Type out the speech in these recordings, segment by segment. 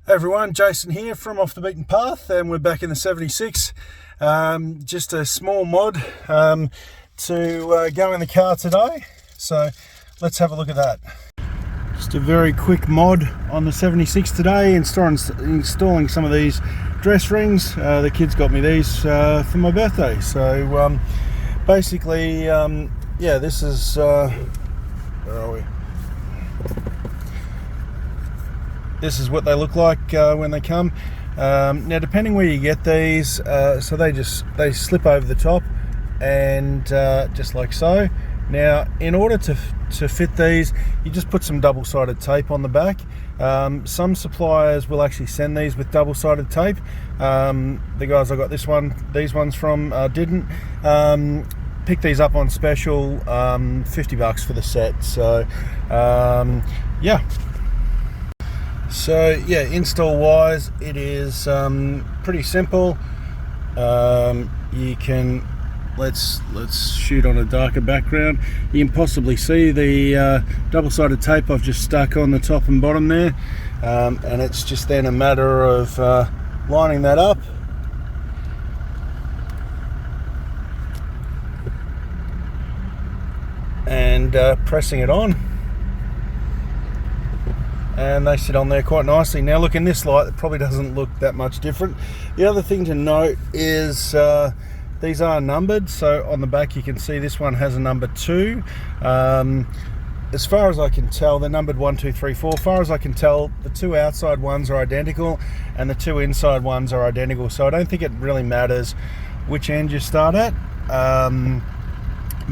Hey everyone, Jason here from Off the Beaten Path, and we're back in the 76. Just a small mod to go in the car today, so let's have a look at that. Just a very quick mod on the 76 today, installing some of these dress rings. The kids got me these for my birthday, so basically, yeah, this is, where are we? This is what they look like when they come. Now, depending where you get these, so they slip over the top, and just like so. Now, in order to fit these, you just put some double-sided tape on the back. Some suppliers will actually send these with double-sided tape. The guys I got these ones from didn't. Pick these up on special, $50 for the set. So, yeah. So yeah, install wise, it is pretty simple. You can let's shoot on a darker background. You can possibly see the double-sided tape I've just stuck on the top and bottom there, and it's just then a matter of lining that up and pressing it on. And they sit on there quite nicely. Now look, in this light, it probably doesn't look that much different. The other thing to note is these are numbered. So on the back you can see this one has a number 2. As far as I can tell, they're numbered 1, 2, 3, 4. As far as I can tell, the 2 outside ones are identical and the 2 inside ones are identical. So I don't think it really matters which end you start at.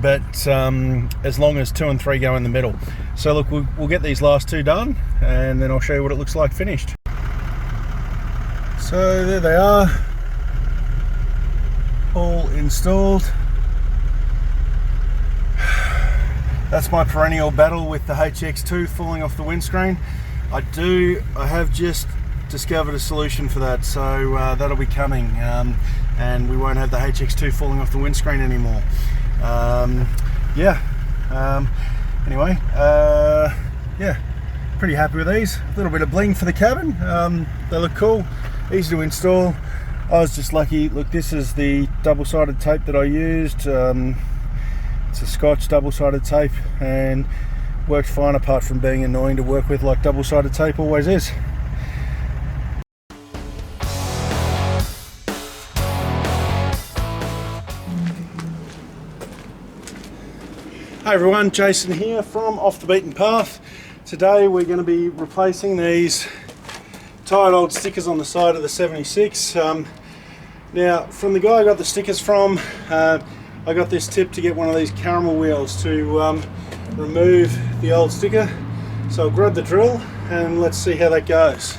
But as long as 2 and 3 go in the middle. So look, we'll get these last 2 done, and then I'll show you what it looks like finished. So there they are, all installed. That's my perennial battle with the HX2 falling off the windscreen. I have just discovered a solution for that, so that'll be coming, and we won't have the HX2 falling off the windscreen anymore. Anyway, yeah, pretty happy with these. A little bit of bling for the cabin. They look cool, easy to install. I was just lucky. Look, this is the double-sided tape that I used. It's a Scotch double-sided tape, and worked fine, apart from being annoying to work with, like double-sided tape always is. Hey everyone, Jason here from Off the Beaten Path. Today we're going to be replacing these tired old stickers on the side of the 76. Now, from the guy I got the stickers from, I got this tip to get one of these caramel wheels to remove the old sticker. So I'll grab the drill and let's see how that goes.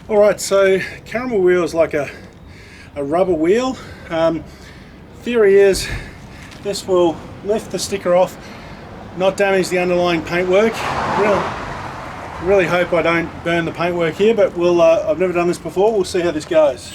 Alright, so caramel wheel is like a rubber wheel. Theory is this will lift the sticker off, not damage the underlying paintwork. Really hope I don't burn the paintwork here, but we'll. I've never done this before. We'll see how this goes.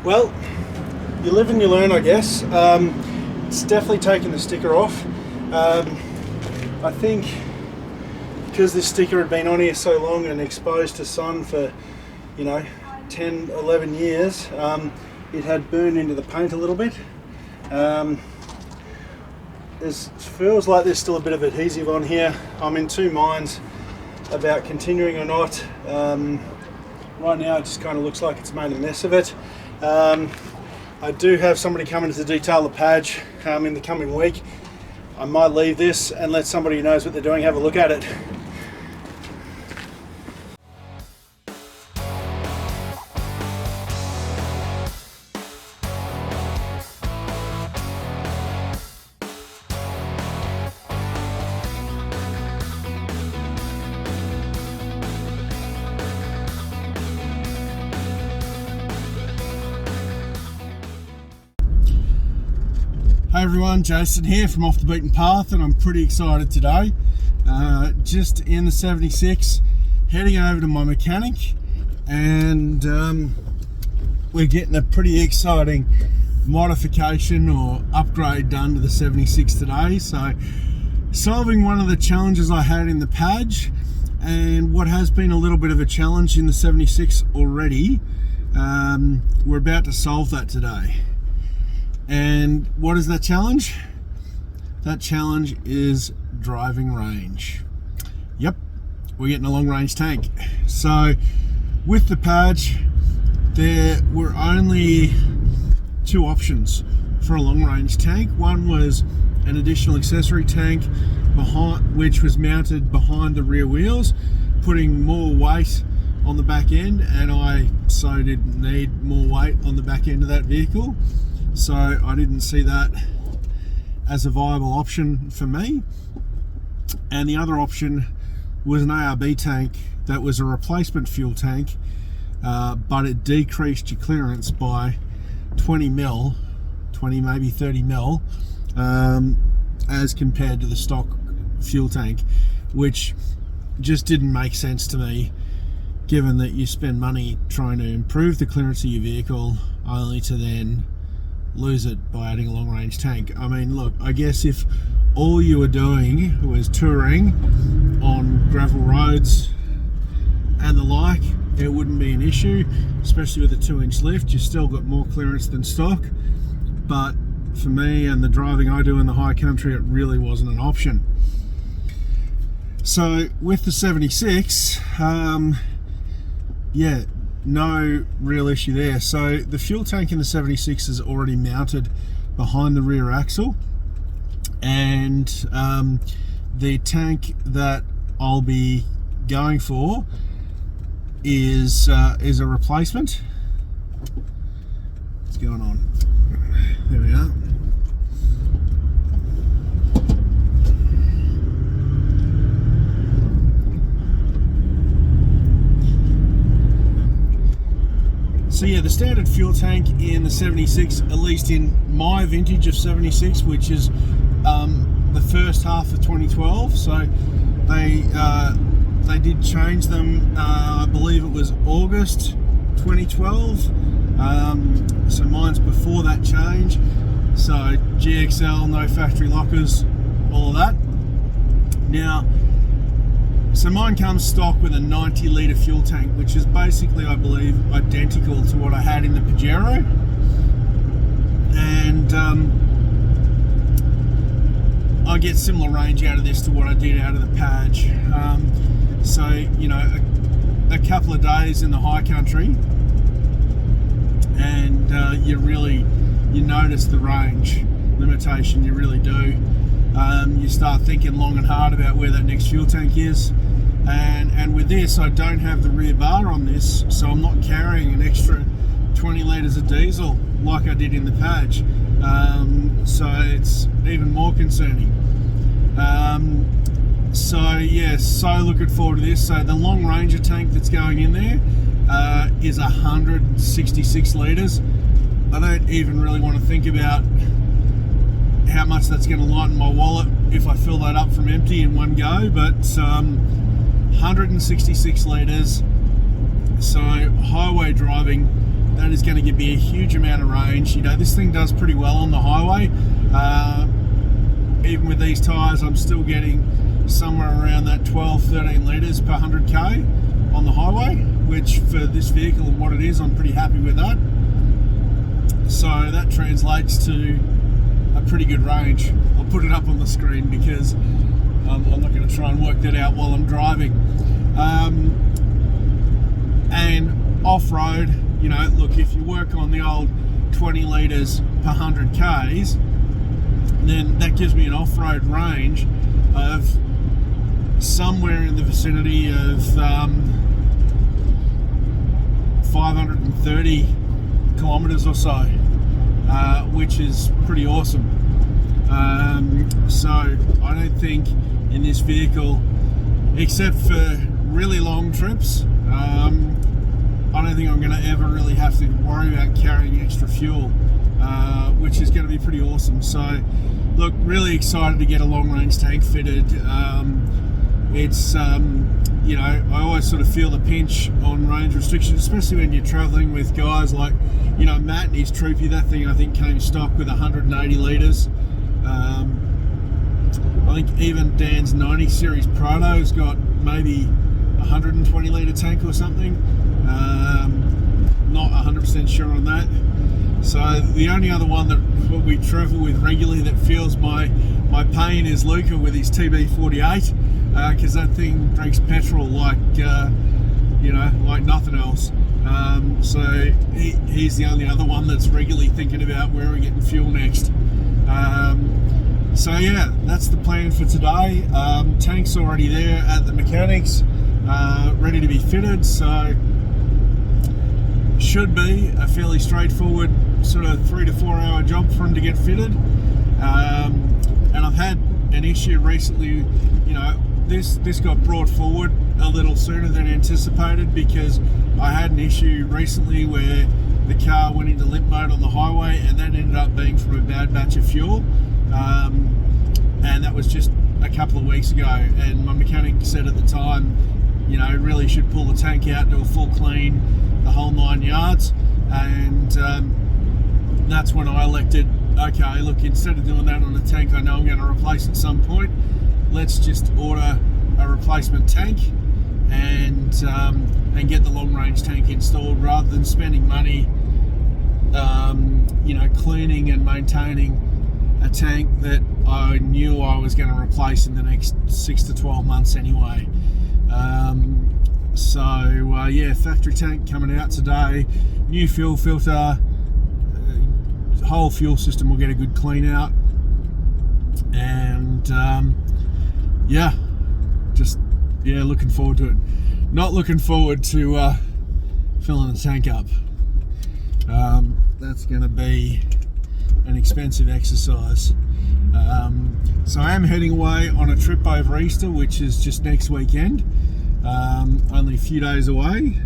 Well, you live and you learn, I guess. It's definitely taken the sticker off. I think because this sticker had been on here so long and exposed to sun for, 10, 11 years, it had burned into the paint a little bit. It feels like there's still a bit of adhesive on here. I'm in two minds about continuing or not. Right now it just kind of looks like it's made a mess of it. I do have somebody coming to detail the page in the coming week. I might leave this and let somebody who knows what they're doing have a look at it. Hey everyone, Jason here from Off the Beaten Path, and I'm pretty excited today. Just in the 76, heading over to my mechanic, and we're getting a pretty exciting modification or upgrade done to the 76 today. So, solving one of the challenges I had in the Page, and what has been a little bit of a challenge in the 76 already, we're about to solve that today. And what is that challenge? That challenge is driving range. Yep, we're getting a long range tank. So with the Page, there were only two options for a long range tank. One was an additional accessory tank which was mounted behind the rear wheels, putting more weight on the back end, and I so didn't need more weight on the back end of that vehicle. So I didn't see that as a viable option for me. And the other option was an ARB tank that was a replacement fuel tank, but it decreased your clearance by 20 mil, 20 maybe 30 mil, as compared to the stock fuel tank, which just didn't make sense to me, given that you spend money trying to improve the clearance of your vehicle only to then lose it by adding a long range tank. I mean, look, I guess if all you were doing was touring on gravel roads and the like, it wouldn't be an issue, especially with a 2-inch lift. You still got more clearance than stock, but for me and the driving I do in the high country, it really wasn't an option. So with the 76, yeah, no real issue there. So the fuel tank in the 76 is already mounted behind the rear axle, and the tank that I'll be going for is a replacement. What's going on? There we are. So yeah, the standard fuel tank in the 76, at least in my vintage of 76, which is the first half of 2012. So they did change them. I believe it was August 2012. So mine's before that change. So GXL, no factory lockers, all of that. Now, so mine comes stock with a 90 litre fuel tank, which is basically, I believe, identical to what I had in the Pajero. And I get similar range out of this to what I did out of the Page. So, a couple of days in the high country, and you notice the range limitation, you really do. You start thinking long and hard about where that next fuel tank is, and with this, I don't have the rear bar on this, so I'm not carrying an extra 20 litres of diesel like I did in the Page, so it's even more concerning. So yeah, so looking forward to this. So the long Ranger tank that's going in there is 166 litres. I don't even really want to think about how much that's going to lighten my wallet if I fill that up from empty in one go, but 166 litres, so highway driving that is going to give me a huge amount of range. You know, this thing does pretty well on the highway. Even with these tyres, I'm still getting somewhere around that 12-13 litres per 100k on the highway, which for this vehicle and what it is, I'm pretty happy with that. So that translates to a pretty good range. I'll put it up on the screen because I'm not going to try and work that out while I'm driving. And off-road, you know, look, if you work on the old 20 litres per 100 k's, then that gives me an off-road range of somewhere in the vicinity of 530 kilometres or so, which is pretty awesome. So I don't think in this vehicle, except for really long trips, I don't think I'm going to ever really have to worry about carrying extra fuel, which is going to be pretty awesome. So look, really excited to get a long range tank fitted. It's you know, I always sort of feel the pinch on range restrictions, especially when you're traveling with guys like, you know, Matt and his Troopy. That thing I think came stock with 180 litres. I think even Dan's 90 series Prado's got maybe 120 litre tank or something. Not 100% sure on that. So the only other one that we travel with regularly that feels my pain is Luca with his TB48, because that thing drinks petrol like you know, like nothing else. So he's the only other one that's regularly thinking about where we're getting fuel next. So yeah, that's the plan for today. Tank's already there at the mechanics, ready to be fitted, so should be a fairly straightforward sort of 3 to 4 hour job for him to get fitted. And I've had an issue recently, you know, this got brought forward a little sooner than anticipated, because I had an issue recently where the car went into limp mode on the highway, and that ended up being from a bad batch of fuel. And that was just a couple of weeks ago, and my mechanic said at the time, you know, really should pull the tank out, do a full clean, the whole 9 yards. And that's when I elected, okay, look, instead of doing that on a tank I know I'm going to replace at some point, let's just order a replacement tank and get the long range tank installed, rather than spending money you know, cleaning and maintaining a tank that I knew I was going to replace in the next 6 to 12 months anyway. Yeah, factory tank coming out today, new fuel filter, whole fuel system will get a good clean out, and yeah, looking forward to it. Not looking forward to filling the tank up. That's going to be an expensive exercise. So I am heading away on a trip over Easter, which is just next weekend, only a few days away.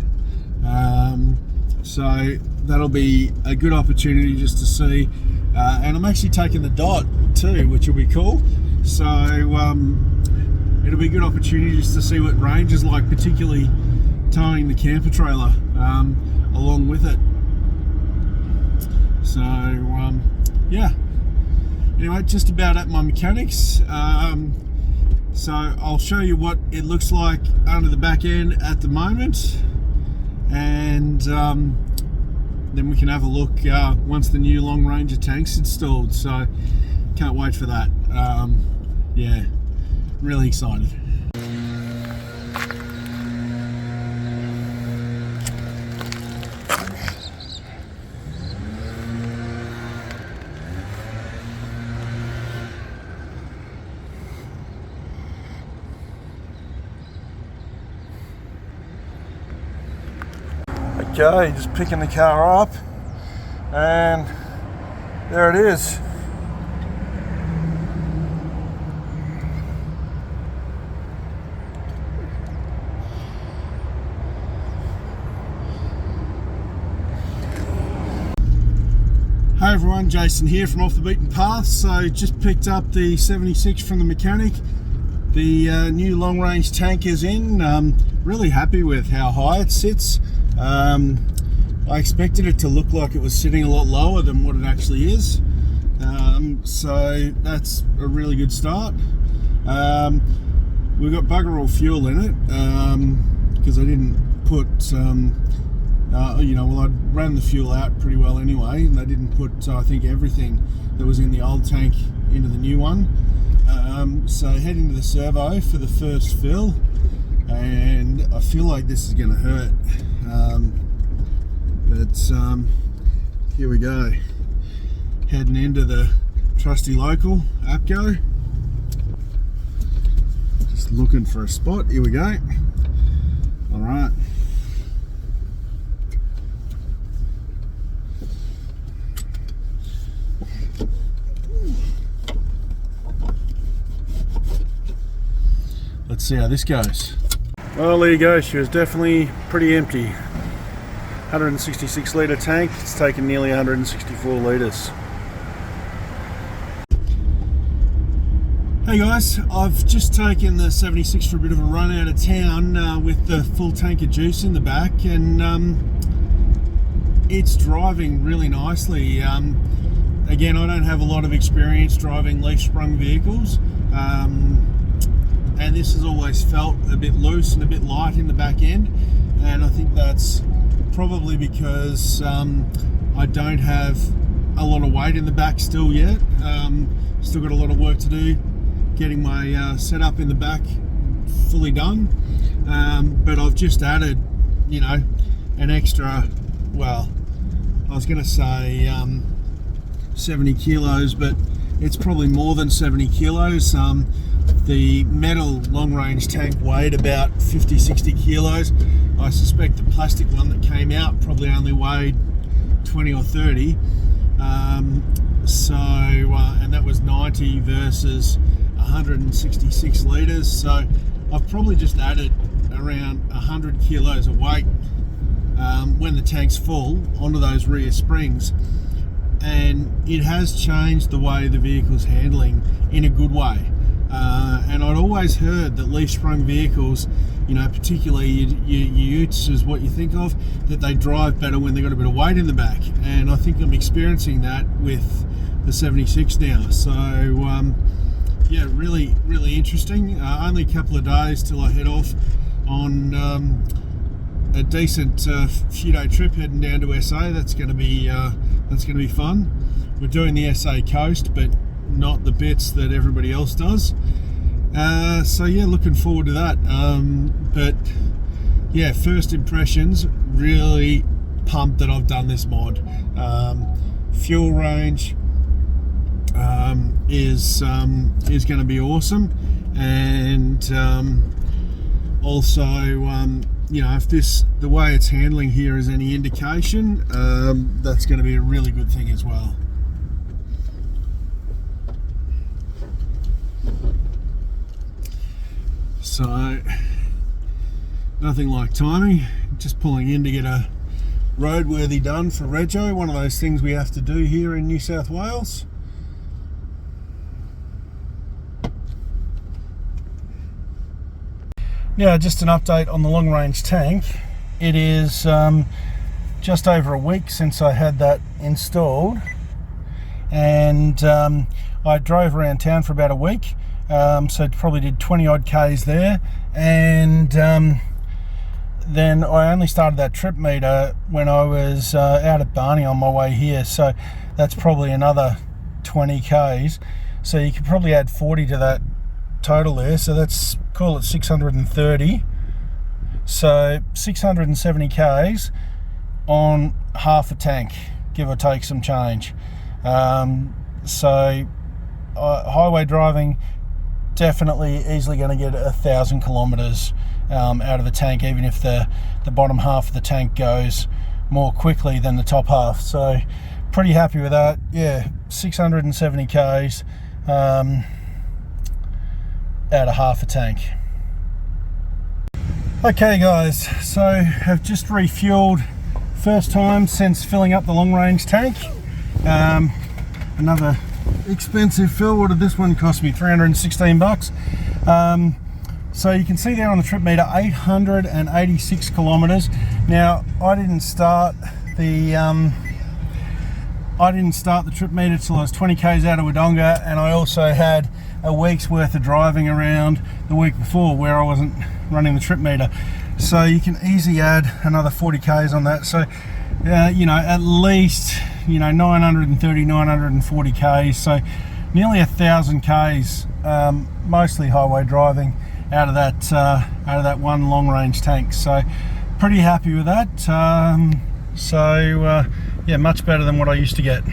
So that'll be a good opportunity just to see, and I'm actually taking the Dot too, which will be cool. So it'll be a good opportunity just to see what range is like, particularly towing the camper trailer along with it. So yeah, anyway, just about at my mechanics. So I'll show you what it looks like under the back end at the moment, and then we can have a look once the new long ranger tank's installed. So can't wait for that. Yeah, really excited. Okay, just picking the car up, and there it is. Hey everyone, Jason here from Off the Beaten Path. So just picked up the 76 from the mechanic. The new long range tank is in. Really happy with how high it sits. I expected it to look like it was sitting a lot lower than what it actually is. So that's a really good start. We've got bugger all fuel in it because I didn't put, well, I'd ran the fuel out pretty well anyway, and I didn't put, I think, everything that was in the old tank into the new one. So heading to the servo for the first fill, and I feel like this is going to hurt. But here we go. Heading into the trusty local APCO. Just looking for a spot. Here we go. All right. Let's see how this goes. Well, there you go. She was definitely pretty empty. 166 litre tank. It's taken nearly 164 litres. Hey guys, I've just taken the 76 for a bit of a run out of town with the full tank of juice in the back, and it's driving really nicely. Again, I don't have a lot of experience driving leaf-sprung vehicles, and this has always felt a bit loose and a bit light in the back end, and I think that's probably because I don't have a lot of weight in the back still yet. Still got a lot of work to do getting my setup in the back fully done, but I've just added, an extra, well, I was going to say 70 kilos, but it's probably more than 70 kilos. The metal long range tank weighed about 50-60 kilos. I suspect the plastic one that came out probably only weighed 20 or 30. And that was 90 versus 166 litres. So I've probably just added around 100 kilos of weight when the tank's full onto those rear springs. And it has changed the way the vehicle's handling in a good way. And I'd always heard that leaf-sprung vehicles, particularly your utes is what you think of, that they drive better when they've got a bit of weight in the back. And I think I'm experiencing that with the 76 now. So, yeah, really, really interesting. Only a couple of days till I head off on a decent few-day trip heading down to SA. That's going to be fun. We're doing the SA coast, but not the bits that everybody else does. So yeah, looking forward to that. But yeah, first impressions, really pumped that I've done this mod. Fuel range is going to be awesome, and also if the way it's handling here is any indication, that's going to be a really good thing as well. So nothing like timing, just pulling in to get a roadworthy done for Rego, one of those things we have to do here in New South Wales. Now, just an update on the long range tank. It is just over a week since I had that installed, and I drove around town for about a week. So probably did 20 odd Ks there, and then I only started that trip meter when I was out at Barney on my way here, so that's probably another 20 Ks, so you could probably add 40 to that total there, so that's, call it 630, so 670 Ks on half a tank, give or take some change. So highway driving, definitely easily going to get 1,000 kilometers out of the tank, even if the bottom half of the tank goes more quickly than the top half. So pretty happy with that. Yeah, 670 Ks out of half a tank. Okay guys, so I've just refueled, first time since filling up the long range tank. Another expensive fill. What did this one cost me? 316 bucks. So you can see there on the trip meter, 886 kilometers. Now, I didn't start I didn't start the trip meter till I was 20 k's out of Wodonga, and I also had a week's worth of driving around the week before where I wasn't running the trip meter. So you can easily add another 40 k's on that. So you know, at least, you know, 930, 940 k's. So nearly 1,000 k's, mostly highway driving out of that one long range tank. So pretty happy with that. Yeah, much better than what I used to get.